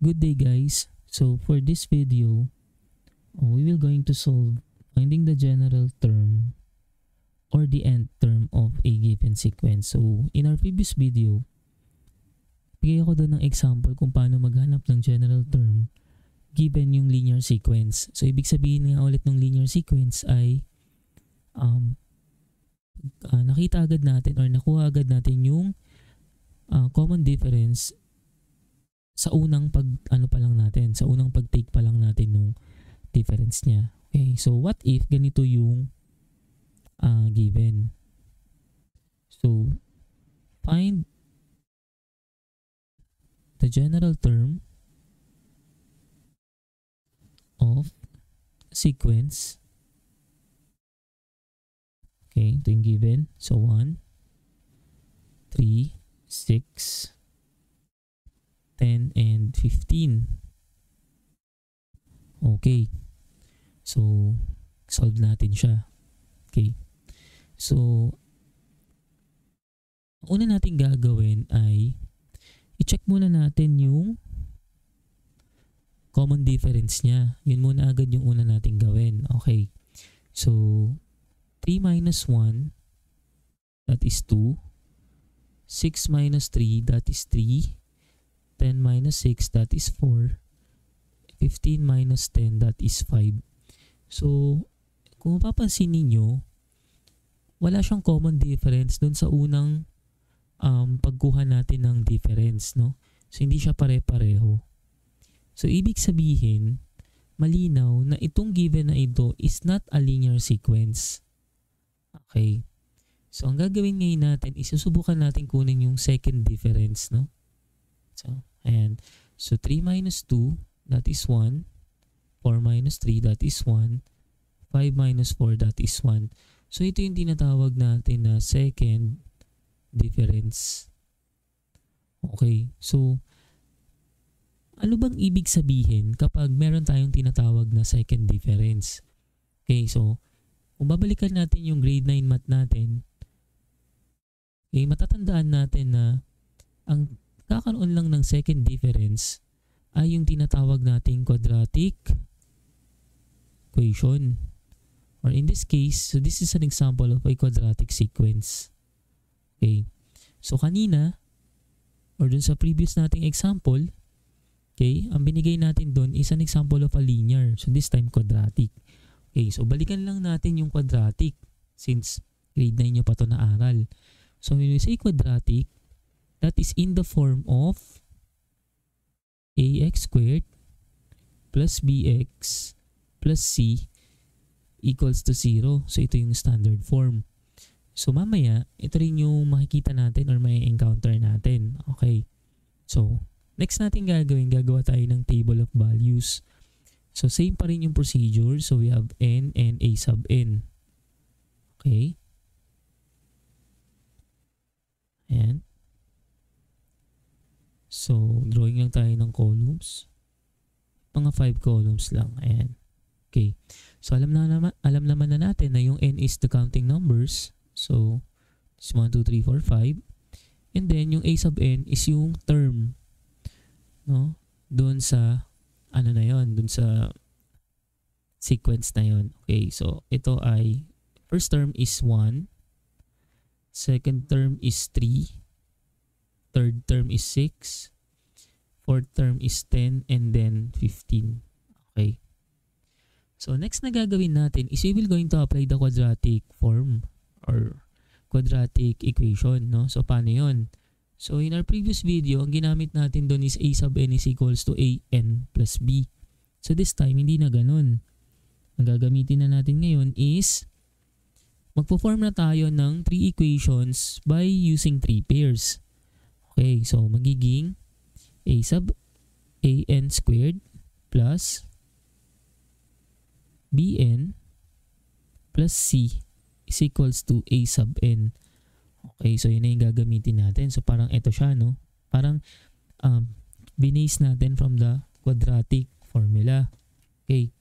Good day guys. So for this video, we will going to solve finding the general term or the nth term of a given sequence. So in our previous video, bigay ako doon ng example kung paano maghanap ng general term given yung linear sequence. So ibig sabihin nga ulit ng linear sequence ay nakita agad natin or nakuha agad natin yung common difference sa unang sa unang pag-take pa lang natin nung difference niya. Okay, so what if ganito yung given? So find the general term of sequence. Okay, ito yung given. So 1, 3, 6, 10, and 15. Okay. So, solve natin siya. Okay. So, una natin gagawin ay i-check muna natin yung common difference niya. Yun muna agad yung una natin gawin. Okay. So, 3 minus 1, that is 2. 6 minus 3, that is 3. 10 minus 6, that is 4. 15 minus 10, that is 5. So, kung mapapansin ninyo, wala siyang common difference dun sa unang pagkuha natin ng difference, no? So, hindi siya pare-pareho. So, ibig sabihin, malinaw na itong given na ito is not a linear sequence. Okay. So, ang gagawin ngayon natin is susubukan natin kunin yung second difference, no? So, ayan. So, 3 minus 2, that is 1. 4 minus 3, that is 1. 5 minus 4, that is 1. So, ito yung tinatawag natin na second difference. Okay. So, ano bang ibig sabihin kapag meron tayong tinatawag na second difference? Okay. So, kung babalikan natin yung grade 9 math natin, okay, matatandaan natin na ang kakaroon lang ng second difference ay yung tinatawag nating quadratic equation. Or in this case, so this is an example of a quadratic sequence. Okay. So kanina, or dun sa previous nating example, okay, ang binigay natin dun is an example of a linear. So this time quadratic. Okay, so balikan lang natin yung quadratic since grade 9 nyo pa to naaral. So when we say quadratic, that is in the form of ax squared plus bx plus c equals to 0. So ito yung standard form. So mamaya, ito rin yung makikita natin or may encounter natin. Okay. So next natin gagawa tayo ng table of values. So same pa rin yung procedure. So we have n and a sub n. Okay. Ayan. So, drawing lang tayo ng columns. Mga 5 columns lang. Ayan. Okay. So, alam naman na natin na yung n is the counting numbers. So, it's 1, 2, 3, 4, 5. And then, yung a sub n is yung term. No? Doon sa, na yon, doon sa sequence na yon. Okay. So, ito ay, first term is 1. Second term is 3. Third term is 6. Fourth term is 10. And then 15. Okay. So next na gagawin natin is we will going to apply the quadratic form or quadratic equation. No? So paano yun? So in our previous video, ang ginamit natin doon is a sub n is equals to a n plus b. So this time, hindi na ganun. Ang gagamitin na natin ngayon is magpo-form na tayo ng 3 equations by using 3 pairs. Okay, so magiging a sub an squared plus bn plus c is equals to a sub n. Okay, so yun na yung gagamitin natin. So parang ito siya, no? Parang binase natin from the quadratic formula. Okay.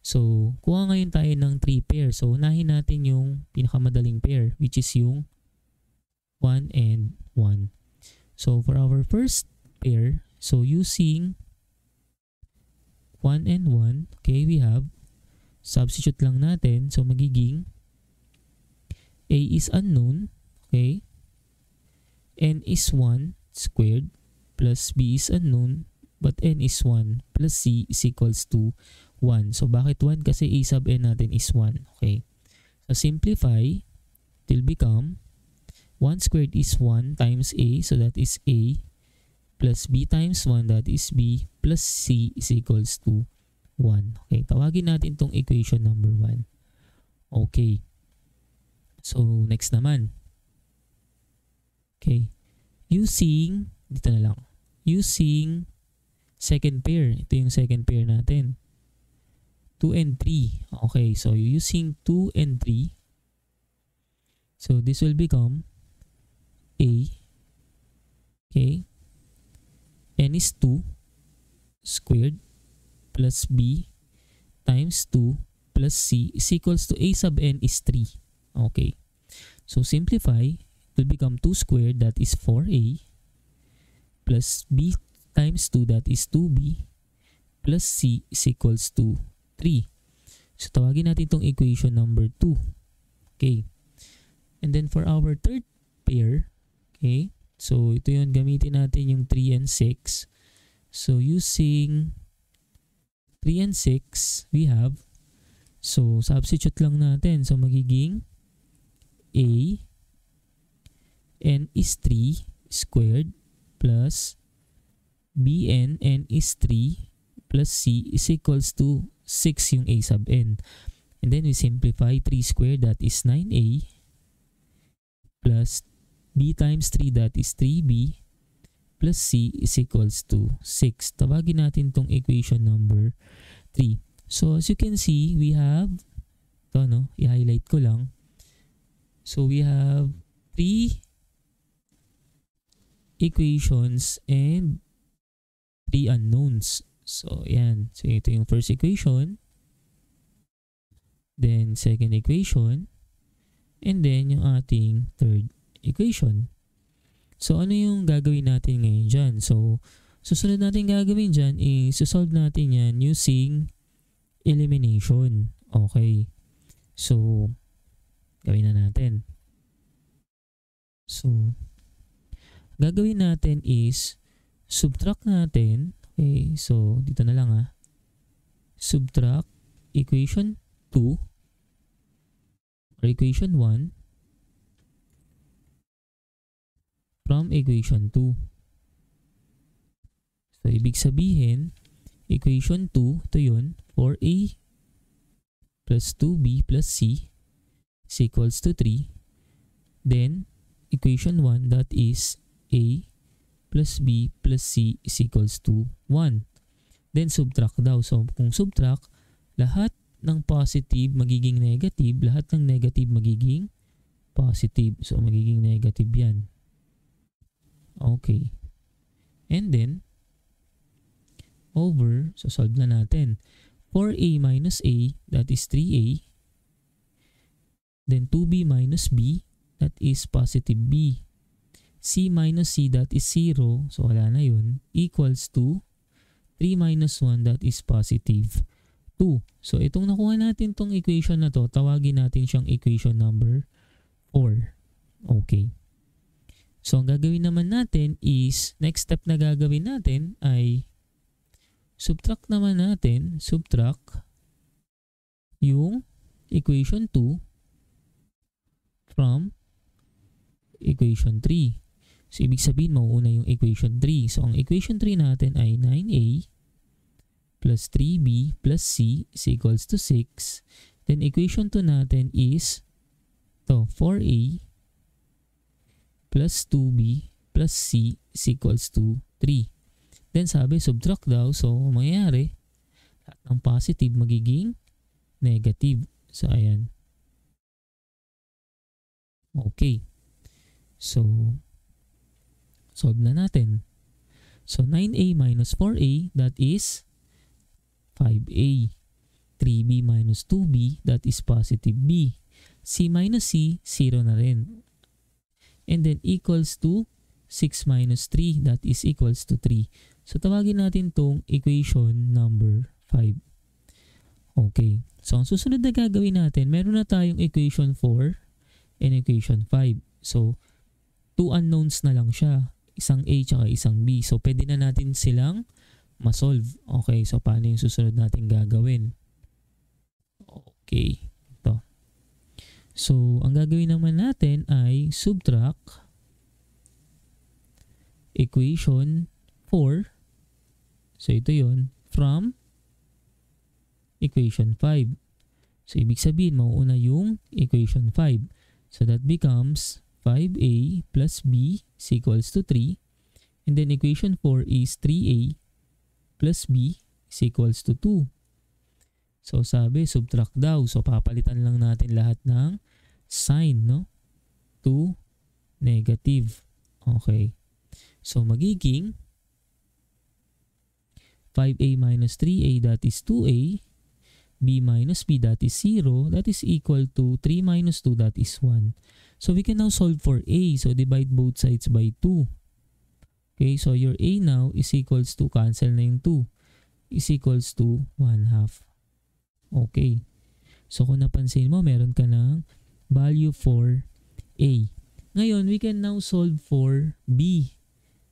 So, kuha ngayon tayo ng 3 pair. So, unahin natin yung pinakamadaling pair, which is yung 1 and 1. So, for our first pair, so using 1 and 1. Okay, we have, substitute lang natin. So, magiging A is unknown. Okay. N is 1 squared plus B is unknown. But N is 1 plus C is equals to 1. So, bakit 1? Kasi A sub N natin is 1. Okay. So, simplify. It will become 1 squared is 1 times A. So, that is A plus B times 1. That is B plus C is equals to 1. Okay. Tawagin natin itong equation number 1. Okay. So, next naman. Okay. Using, dito na lang. Using second pair. Ito yung second pair natin. 2 and 3. Okay. So, using 2 and 3. So, this will become A. Okay. N is 2 squared plus B times 2 plus C is equals to A sub N is 3. Okay. So, simplify. It will become 2 squared, that is 4A, plus B times 2, that is 2B, plus C is equals to 3. So, tawagin natin itong equation number 2. Okay. And then, for our third pair, okay, so ito yun, gamitin natin yung 3 and 6. So, using 3 and 6, we have, so, substitute lang natin. So, magiging A, N is 3 squared plus Bn, N is 3 plus C is equals to 6 yung A sub N. And then we simplify 3 squared, that is 9A, plus B times 3, that is 3B, plus C is equals to 6. Tawagin natin tong equation number 3. So as you can see, we have, ito no, i-highlight ko lang. So we have 3 equations and 3 unknowns. So yan. So ito yung first equation. Then second equation. And then yung ating third equation. So ano yung gagawin natin ngayon dyan? So susunod natin gagawin dyan is solve natin yan using elimination. Okay. So gawin na natin. So gagawin natin is subtract natin. Okay. So dito na lang subtract equation 2 or equation 1 from equation 2. So, ibig sabihin, equation 2, ito yun, 4A plus 2B plus C is equals to 3. Then, equation 1, that is A plus B plus C is equals to 1. Then, subtract daw. So, kung subtract, lahat ng positive magiging negative, lahat ng negative magiging positive. So, magiging negative yan. Okay. And then, over, so solve na natin. 4A minus A, that is 3A. Then 2B minus B, that is positive B. C minus C, that is 0, so wala na yun, equals to 3 minus 1, that is positive 2. So itong nakuha natin tong equation na to, tawagin natin siyang equation number 4. Okay. So, ang gagawin naman natin is, next step na gagawin natin ay subtract naman natin, subtract yung equation 2 from equation 3. So, ibig sabihin, mauuna yung equation 3. So, ang equation 3 natin ay 9A plus 3B plus C is equals to 6. Then, equation 2 natin is to 4A plus 2B plus C is equals to 3. Then sabi, subtract daw. So, mangyayari, lahat ng positive magiging negative. So, ayan. Okay. So, solve na natin. So, 9A minus 4A, that is 5A. 3B minus 2B, that is positive B. C minus C, 0 na rin. And then equals to 6 minus 3, that is equals to 3. So tawagin natin tong equation number 5. Okay. So, ang susunod na gagawin natin, meron na tayong equation 4 and equation 5. So, 2 unknowns na lang siya. Isang A tsaka isang B. So, pwede na natin silang ma-solve. Okay. So, paano yung susunod natin gagawin? Okay. Ito. So, ang gagawin naman natin ay subtract equation 4. So, ito yun. From equation 5. So, ibig sabihin, mauuna yung equation 5. So, that becomes 5A plus B is equals to 3. And then, equation 4 is 3A plus B is equals to 2. So, sabi, subtract daw. So, papalitan lang natin lahat ng sign, no? To negative. Okay. So, magiging 5A minus 3A, that is 2A. B minus B, that is 0. That is equal to 3 minus 2, that is 1. So, we can now solve for A. So, divide both sides by 2. Okay, so your A now is equals to, cancel na yung 2, is equals to 1/2. Okay. So, kung napansin mo, meron ka ng value for A. Ngayon, we can now solve for B.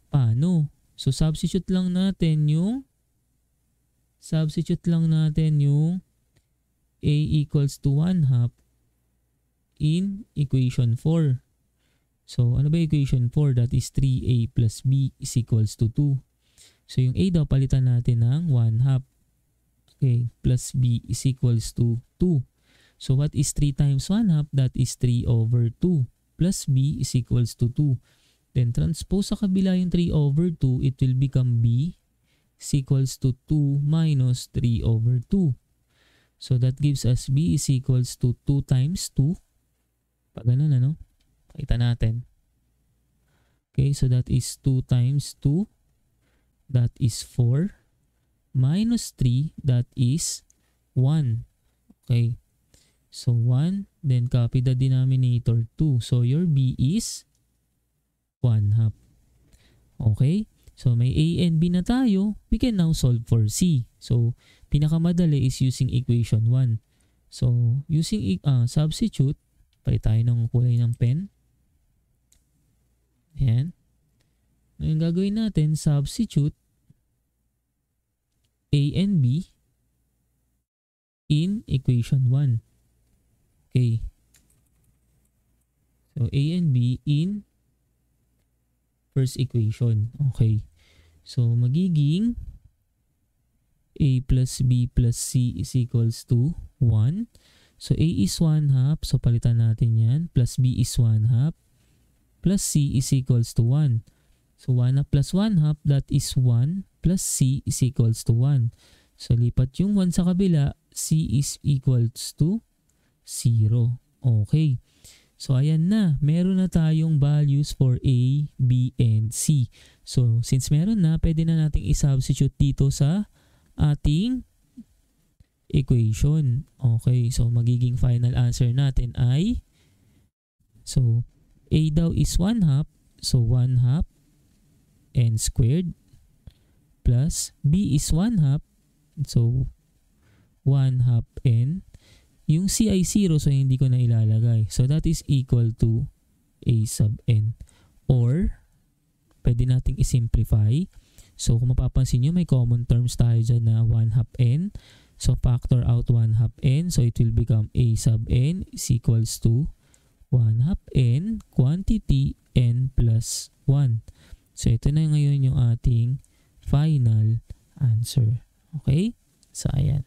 Paano? So, substitute lang natin yung A equals to 1/2 in equation 4. So, ano ba equation 4? That is 3A plus B is equals to 2. So, yung A daw palitan natin ng 1/2. Okay, plus B is equals to 2. So, what is 3 times 1/2? That is 3 over 2. Plus B is equals to 2. Then, transpose sa kabila yung 3 over 2, it will become B is equals to 2 minus 3 over 2. So, that gives us B is equals to 2 times 2. Pag ganun, ano? Pakita natin. Okay, so that is 2 times 2. That is 4. Minus 3, that is 1. Okay. So, 1. Then, copy the denominator 2. So, your B is 1/2. Okay. So, may A and B na tayo. We can now solve for C. So, pinakamadali is using equation 1. So, using substitute, palit tayo ng kulay ng pen. Ayan. Ngayon gagawin natin, substitute A and B in equation 1. Okay. So, A and B in first equation. Okay. So, magiging A plus B plus C is equals to 1. So, A is 1/2. So, palitan natin yan. Plus B is 1/2. Plus C is equals to 1. So, 1/2 plus 1/2, that is 1. Plus C is equals to 1. So, lipat yung 1 sa kabila. C is equals to 0. Okay. So, ayan na. Meron na tayong values for A, B, and C. So, since meron na, pwede na nating i-substitute dito sa ating equation. Okay. So, magiging final answer natin ay, so, A daw is 1/2. So, 1/2 n squared plus B is 1/2. So, 1/2 n. Yung C ay 0, so hindi ko na ilalagay. So, that is equal to A sub n. Or, pwede nating isimplify. So, kung mapapansin nyo, may common terms tayo dyan na 1/2 n. So, factor out 1/2 n. So, it will become A sub n is equals to 1/2 n quantity n plus 1. So, ito na ngayon yung ating final answer. Okay? So, ayan.